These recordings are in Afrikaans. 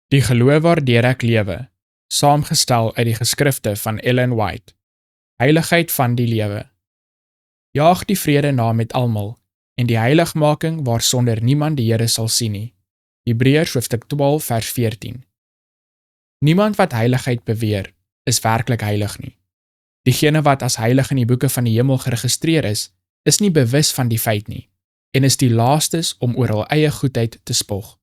Die geloof waardeur ek lewe, saamgestel uit die geskrifte van Ellen White. Heiligheid van die lewe. Jaag die vrede na met almal, en die heiligmaking waarsonder niemand die Here sal sien nie. Hebreërs hoofstuk 12 vers 14. Niemand wat heiligheid beweer, is werklik heilig nie. Diegene wat as heilig in die boeke van die hemel geregistreer is nie bewus van die feit nie, en is die laastes om oor hul eie goedheid te spog.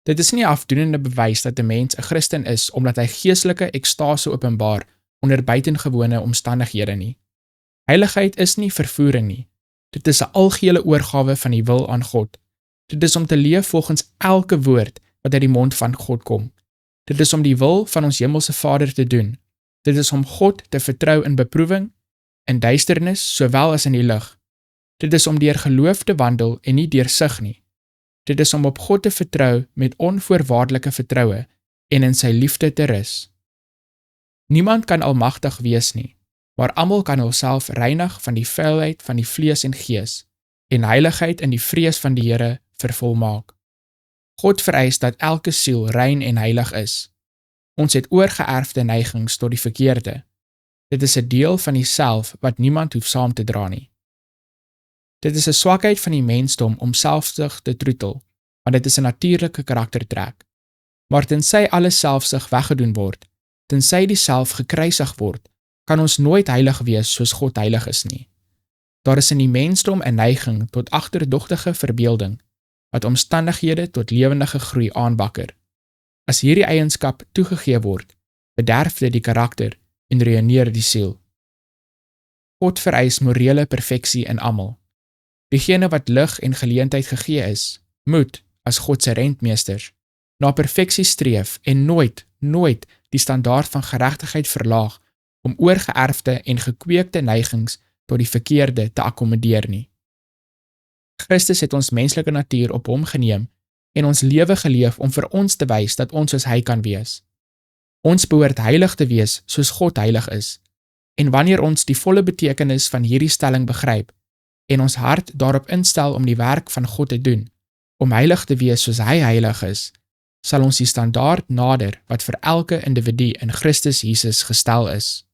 Dit is nie afdoenende bewys dat 'n mens 'n Christen is omdat hy geestelike ekstase openbaar onder buitengewone omstandighede nie. Heiligheid is nie vervoering nie. Dit is 'n algehele oorgawe van die wil aan God. Dit is om te leef volgens elke woord wat uit die mond van God kom. Dit is om die wil van ons hemelse Vader te doen. Dit is om God te vertrou in beproewing, in duisternis sowel as in die lig. Dit is om deur geloof te wandel en nie deur sig nie. Dit is om op God te vertrou met onvoorwaardelike vertroue en in sy liefde te rus. Niemand kan almagtig wees nie, maar almal kan hulself reinig van die vuilheid van die vlees en gees en heiligheid in die vrees van die Here vervolmaak. God vereis dat elke siel rein en heilig is. Ons het oorgeërfde neigings tot die verkeerde. Dit is 'n deel van die self wat niemand hoef saam te dra nie. Dit is 'n swakheid van die mensdom om selfsug te troetel, want dit is 'n natuurlike karaktertrek. Maar tensy alle selfsug weggedoen word, tensy die self gekruisig word, kan ons nooit heilig wees soos God heilig is nie. Daar is in die mensdom 'n neiging tot agterdogtige verbeelding, wat omstandighede tot lewendige groei aanwakker. As hierdie eienskap toegegee word, bederf dit die karakter en ruïneer die siel. God vereis morele perfeksie in almal. Diegene wat lig en geleentheid gegee is, moet, as God se rentmeesters, na perfeksie streef en nooit die standaard van geregtigheid verlaag om oorgeërfde en gekweekte neigings tot die verkeerde te akkommodeer nie. Christus het ons menslike natuur op hom geneem en ons lewe geleef om vir ons te wys dat ons soos hy kan wees. Ons behoort heilig te wees soos God heilig is, en wanneer ons die volle betekenis van hierdie stelling begryp en ons hart daarop instel om die werk van God te doen, om heilig te wees soos hy heilig is, sal ons die standaard nader wat vir elke individu in Christus Jesus gestel is.